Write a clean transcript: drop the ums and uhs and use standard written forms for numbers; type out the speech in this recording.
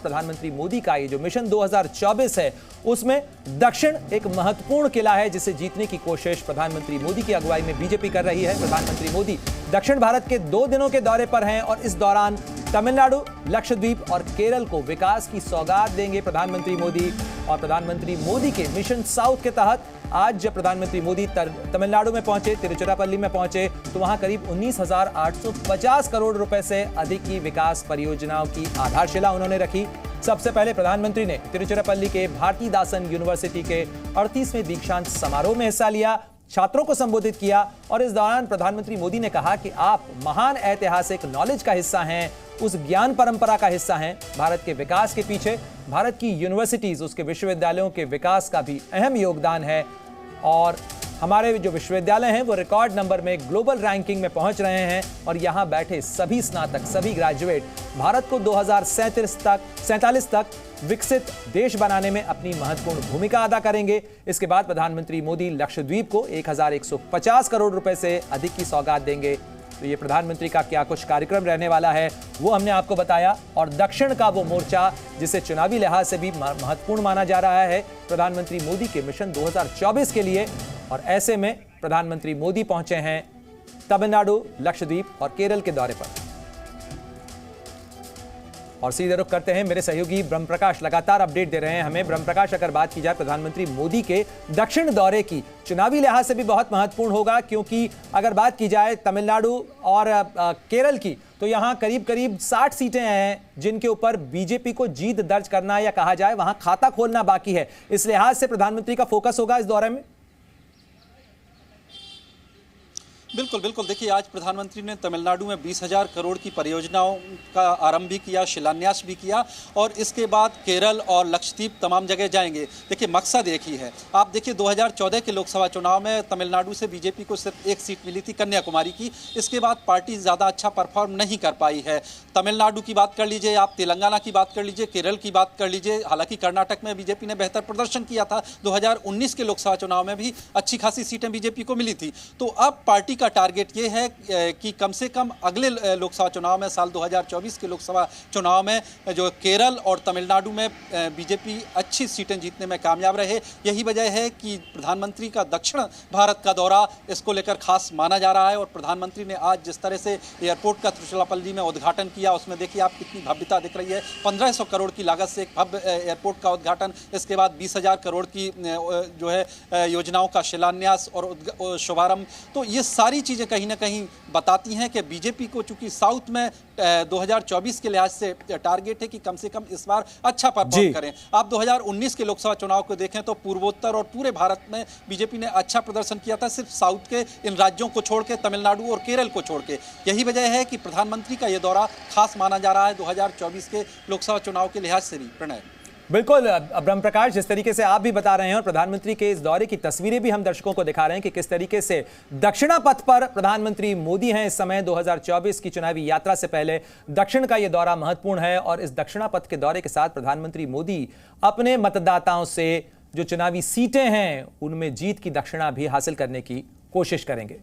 प्रधानमंत्री मोदी का ये जो मिशन 2024 है उसमें दक्षिण एक महत्वपूर्ण किला है जिसे जीतने की कोशिश प्रधानमंत्री मोदी की अगुवाई में बीजेपी कर रही है। प्रधानमंत्री मोदी दक्षिण भारत के 2 दिनों के दौरे पर हैं और इस दौरान तमिलनाडु, लक्षद्वीप और केरल को विकास की सौगात देंगे प्रधानमंत्री मोदी। और प्रधानमंत्री मोदी के मिशन साउथ के तहत आज जब प्रधानमंत्री मोदी तमिलनाडु में पहुंचे, तिरुचिरापल्ली में पहुंचे, तो वहां करीब 19,850 करोड़ रुपए से अधिक की विकास परियोजनाओं की आधारशिला उन्होंने रखी। सबसे पहले प्रधानमंत्री ने तिरुचिरापल्ली के भारतीदासन यूनिवर्सिटी के 38वें दीक्षांत समारोह में हिस्सा लिया, छात्रों को संबोधित किया और इस दौरान प्रधानमंत्री मोदी ने कहा कि आप महान ऐतिहासिक नॉलेज का हिस्सा हैं, उस ज्ञान परंपरा का हिस्सा हैं। भारत के विकास के पीछे भारत की यूनिवर्सिटीज, उसके विश्वविद्यालयों के विकास का भी अहम योगदान है और हमारे जो विश्वविद्यालय हैं वो रिकॉर्ड नंबर में ग्लोबल रैंकिंग में पहुंच रहे हैं और यहां बैठे सभी स्नातक, सभी ग्रेजुएट भारत को 2047 तक विकसित देश बनाने में अपनी महत्वपूर्ण भूमिका अदा करेंगे। इसके बाद प्रधानमंत्री मोदी लक्षद्वीप को 1,150 करोड़ रुपए से अधिक की सौगात देंगे। तो ये प्रधानमंत्री का क्या कुछ कार्यक्रम रहने वाला है वो हमने आपको बताया। और दक्षिण का वो मोर्चा जिसे चुनावी लिहाज से भी महत्वपूर्ण माना जा रहा है प्रधानमंत्री मोदी के मिशन 2024 के लिए, और ऐसे में प्रधानमंत्री मोदी पहुंचे हैं तमिलनाडु, लक्षद्वीप और केरल के दौरे पर। और सीधे रुख करते हैं, मेरे सहयोगी ब्रह्म प्रकाश लगातार अपडेट दे रहे हैं हमें। ब्रह्म प्रकाश, अगर बात की जाए प्रधानमंत्री मोदी के दक्षिण दौरे की, चुनावी लिहाज से भी बहुत महत्वपूर्ण होगा क्योंकि अगर बात की जाए तमिलनाडु और केरल की तो यहां करीब करीब 60 सीटें हैं जिनके ऊपर बीजेपी को जीत दर्ज करना या कहा जाए वहां खाता खोलना बाकी है। इस लिहाज से प्रधानमंत्री का फोकस होगा इस दौरे में। बिल्कुल बिल्कुल, देखिए आज प्रधानमंत्री ने तमिलनाडु में 20,000 करोड़ की परियोजनाओं का आरंभ भी किया, शिलान्यास भी किया और इसके बाद केरल और लक्षद्वीप तमाम जगह जाएंगे। देखिए मकसद एक ही है। आप देखिए 2014 के लोकसभा चुनाव में तमिलनाडु से बीजेपी को सिर्फ एक सीट मिली थी, कन्याकुमारी की। इसके बाद पार्टी ज़्यादा अच्छा परफॉर्म नहीं कर पाई है। तमिलनाडु की बात कर लीजिए, आप तेलंगाना की बात कर लीजिए, केरल की बात कर लीजिए। हालांकि कर्नाटक में बीजेपी ने बेहतर प्रदर्शन किया था। 2019 के लोकसभा चुनाव में भी अच्छी खासी सीटें बीजेपी को मिली थी। तो अब पार्टी का टारगेट ये है कि कम से कम अगले लोकसभा चुनाव में, साल 2024 के लोकसभा चुनाव में जो केरल और तमिलनाडु में बीजेपी अच्छी सीटें जीतने में कामयाब रहे। यही वजह है कि प्रधानमंत्री का दक्षिण भारत का दौरा इसको लेकर खास माना जा रहा है। और प्रधानमंत्री ने आज जिस तरह से एयरपोर्ट का तिरुचिरापल्ली में उद्घाटन किया, उसमें देखिए आप कितनी भव्यता दिख रही है। 1500 करोड़ की लागत से एक भव्य एयरपोर्ट का उद्घाटन, इसके बाद 20,000 करोड़ की जो है योजनाओं का शिलान्यास और शुभारंभ। तो ये सारी चीज़ें कहीं ना कहीं बताती हैं कि बीजेपी को चूंकि साउथ में 2024 के लिहाज से टारगेट है कि कम से कम इस बार अच्छा परफॉर्म करें। आप 2019 के लोकसभा चुनाव को देखें तो पूर्वोत्तर और पूरे भारत में बीजेपी ने अच्छा प्रदर्शन किया था, सिर्फ साउथ के इन राज्यों को छोड़ के, तमिलनाडु और केरल को छोड़ के। यही वजह है कि प्रधानमंत्री का यह दौरा खास माना जा रहा है 2024 के लोकसभा चुनाव के लिहाज से भी। प्रणय। बिल्कुल ब्रह्म प्रकाश, जिस तरीके से आप भी बता रहे हैं और प्रधानमंत्री के इस दौरे की तस्वीरें भी हम दर्शकों को दिखा रहे हैं कि किस तरीके से दक्षिणा पथ पर प्रधानमंत्री मोदी हैं इस समय। 2024 की चुनावी यात्रा से पहले दक्षिण का यह दौरा महत्वपूर्ण है और इस दक्षिणा पथ के दौरे के साथ प्रधानमंत्री मोदी अपने मतदाताओं से जो चुनावी सीटें हैं उनमें जीत की दक्षिणा भी हासिल करने की कोशिश करेंगे।